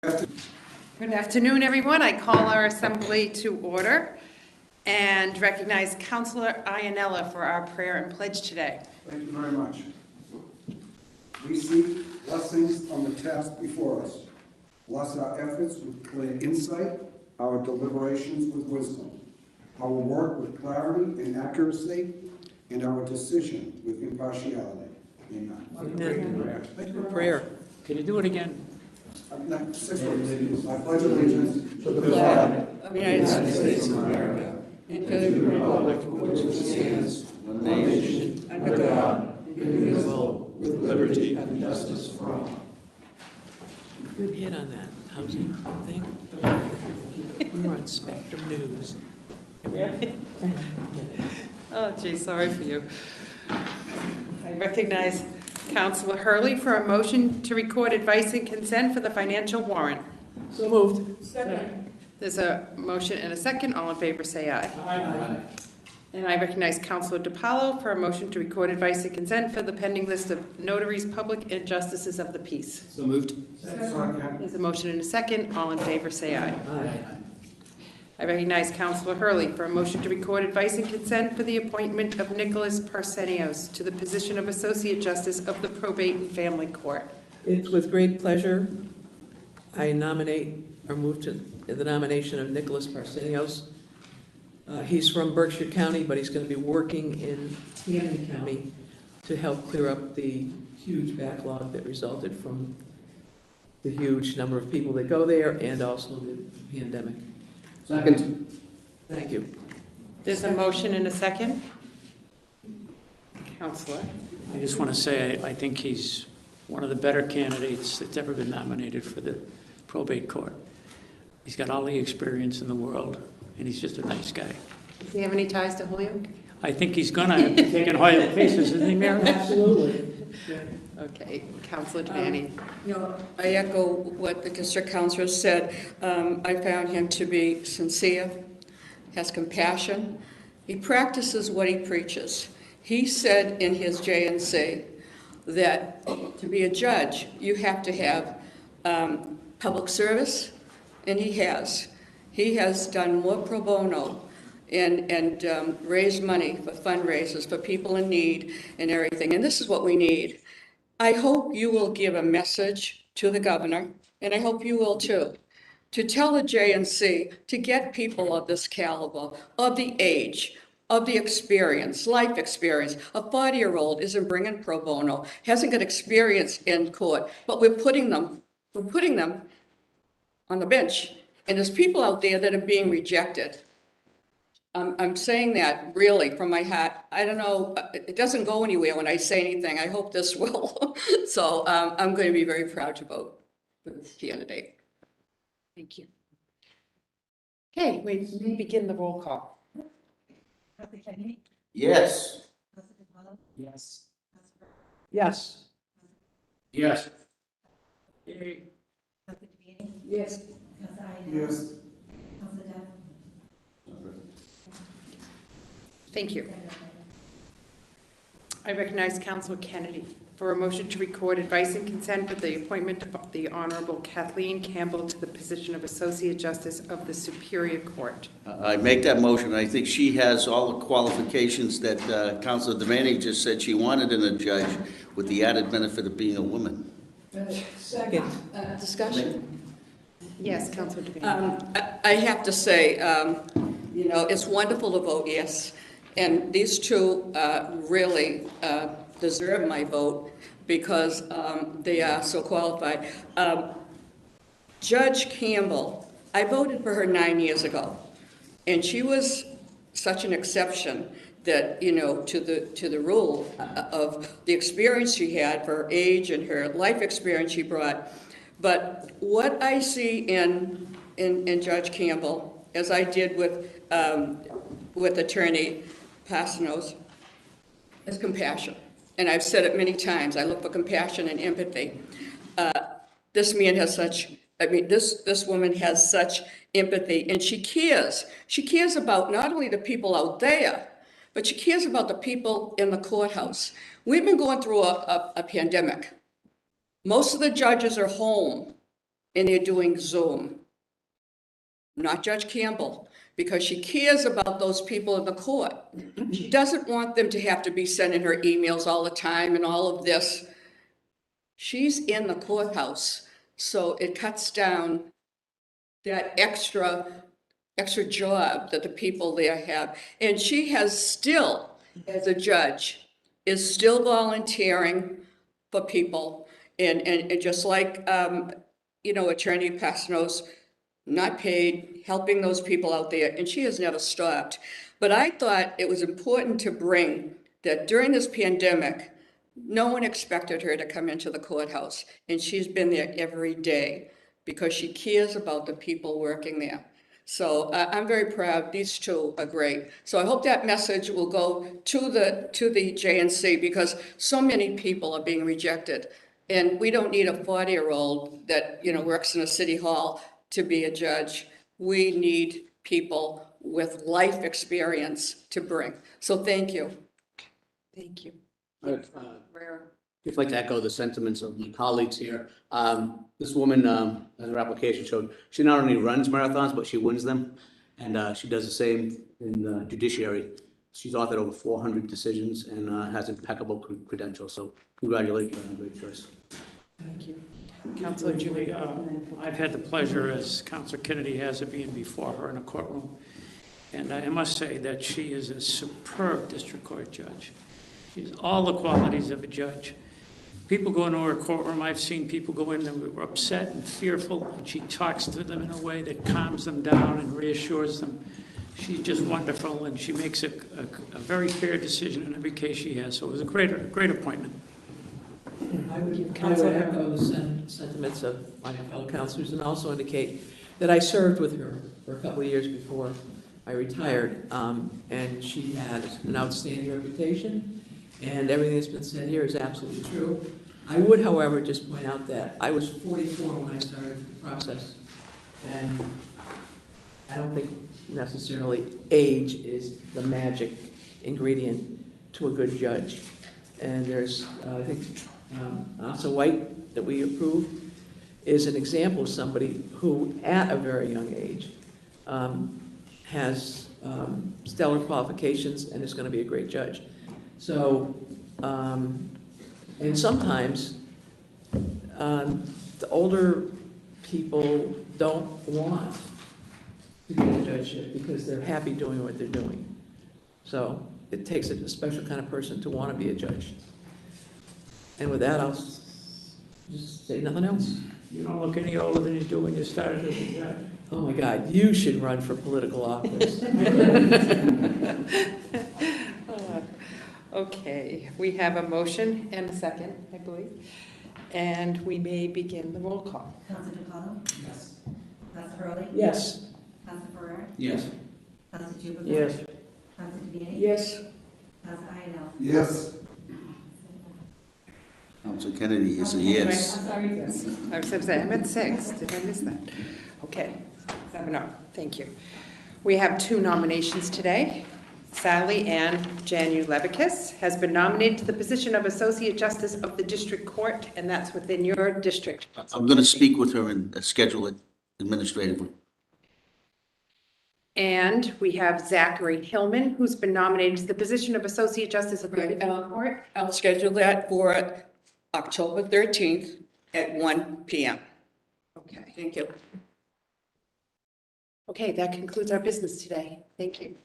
Good afternoon, everyone. I call our assembly to order and recognize Councillor Iannella for our prayer and pledge today. Thank you very much. We seek blessings on the task before us. Bless our efforts with clear insight, our deliberations with wisdom, our work with clarity and accuracy, and our decision with impartiality. Amen. Amen. Thank you. Prayer. Can you do it again? Six words. I pledge allegiance to the flag of the United States of America and to the republic for which it stands, one nation, under God, indivisible, with liberty and justice for all. Good hit on that housing thing. We're on Spectrum News. Oh, gee, sorry for you. I recognize Councillor Hurley for a motion to record advice and consent for the financial warrant. So moved. Second. There's a motion and a second. All in favor, say aye. Aye. And I recognize Councillor DiPaolo for a motion to record advice and consent for the pending list of notaries, public, and justices of the peace. So moved. There's a motion and a second. All in favor, say aye. Aye. I recognize Councillor Hurley for a motion to record advice and consent for the appointment of Nicholas Parsenios to the position of Associate Justice of the Probate and Family Court. It's with great pleasure I nominate or move to the nomination of Nicholas Parsenios. He's from Berkshire County, but he's going to be working in Devaney County to help clear up the huge backlog that resulted from the huge number of people that go there and also the pandemic. Second. Thank you. There's a motion and a second. Councillor. I just want to say I think he's one of the better candidates that's ever been nominated for the probate court. He's got all the experience in the world, and he's just a nice guy. Does he have any ties to Holyoke? I think he's going to be taking Hoyle cases, isn't he, Mary? Absolutely. Okay, Councillor Devaney. I echo what the district councillor said. I found him to be sincere, has compassion. He practices what he preaches. He said in his JNC that to be a judge, you have to have public service, and he has. He has done more pro bono and raised money for fundraisers for people in need and everything. And this is what we need. I hope you will give a message to the governor, and I hope you will too, to tell the JNC to get people of this caliber, of the age, of the experience, life experience. A 40-year-old isn't bringing pro bono, hasn't got experience in court, but we're putting them on the bench. And there's people out there that are being rejected. I'm saying that really from my heart. I don't know, it doesn't go anywhere when I say anything. I hope this will. So I'm going to be very proud to vote for this candidate. Thank you. Okay, we may begin the roll call. Yes. Yes. Yes. Yes. Yes. Yes. Thank you. I recognize Councillor Kennedy for a motion to record advice and consent for the appointment of the Honorable Cathleen Campbell to the position of Associate Justice of the Superior Court. I make that motion. I think she has all the qualifications that Councilor Devaney just said she wanted in a judge, with the added benefit of being a woman. Second. Discussion? Yes, Councillor Devaney. I have to say, it's wonderful to vote yes. And these two really deserve my vote because they are so qualified. Judge Campbell, I voted for her 9 years ago, and she was such an exception that, to the rule of the experience she had for her age and her life experience she brought. But what I see in Judge Campbell, as I did with Attorney Parsenios, is compassion. And I've said it many times. I look for compassion and empathy. This man has this woman has such empathy, and she cares. She cares about not only the people out there, but she cares about the people in the courthouse. We've been going through a pandemic. Most of the judges are home and they're doing Zoom. Not Judge Campbell, because she cares about those people in the court. She doesn't want them to have to be sending her emails all the time and all of this. She's in the courthouse, so it cuts down that extra job that the people there have. And she has still, as a judge, is still volunteering for people. And just like, Attorney Parsenios, not paid, helping those people out there, and she has never stopped. But I thought it was important to bring that during this pandemic, no one expected her to come into the courthouse, and she's been there every day because she cares about the people working there. So I'm very proud. These two are great. So I hope that message will go to the JNC, because so many people are being rejected. And we don't need a 40-year-old that, works in a city hall to be a judge. We need people with life experience to bring. So thank you. Thank you. I'd just like to echo the sentiments of my colleagues here. This woman, as her application showed, she not only runs marathons, but she wins them. And she does the same in the judiciary. She's authored over 400 decisions and has impeccable credentials. So congratulations on a great choice. Thank you. Councilor Julie, I've had the pleasure, as Councilor Kennedy has, of being before her in a courtroom. And I must say that she is a superb district court judge. She has all the qualities of a judge. People go into her courtroom, I've seen people go in and were upset and fearful, and she talks to them in a way that calms them down and reassures them. She's just wonderful, and she makes a very fair decision in every case she has. So it was a great appointment. I would echo the sentiments of my fellow councilors and also indicate that I served with her for a couple of years before I retired, and she had an outstanding reputation, and everything that's been said here is absolutely true. I would, however, just point out that I was 44 when I started the process, and I don't think necessarily age is the magic ingredient to a good judge. And there's, I think, Asa White that we approved is an example of somebody who, at a very young age, has stellar qualifications and is going to be a great judge. So, and sometimes the older people don't want to be a judgeship because they're happy doing what they're doing. So it takes a special kind of person to want to be a judge. And with that, I'll just say nothing else. You don't look any older than you do when you started as a judge. Oh my God, you should run for political office. Okay, we have a motion and a second, I believe, and we may begin the roll call. Councilor Capano? Yes. Councilor Hurley? Yes. Councilor Ferrer? Yes. Councilor Janulevicus? Yes. Councilor Devaney? Yes. Councilor Eilleen. Yes. Councilor Kennedy is a yes. I'm sorry. Yes, I was going to say, I'm at 6. Did I miss that? Okay, 7-0. Thank you. We have 2 nominations today. SallyAnn Janulevicus has been nominated to the position of Associate Justice of the District Court, and that's within your district. I'm going to speak with her and schedule it administratively. And we have Zachary Hillman, who's been nominated to the position of Associate Justice of the Right, District Court. I'll schedule that for October 13th at 1 p.m. Okay. Thank you. Okay, that concludes our business today. Thank you.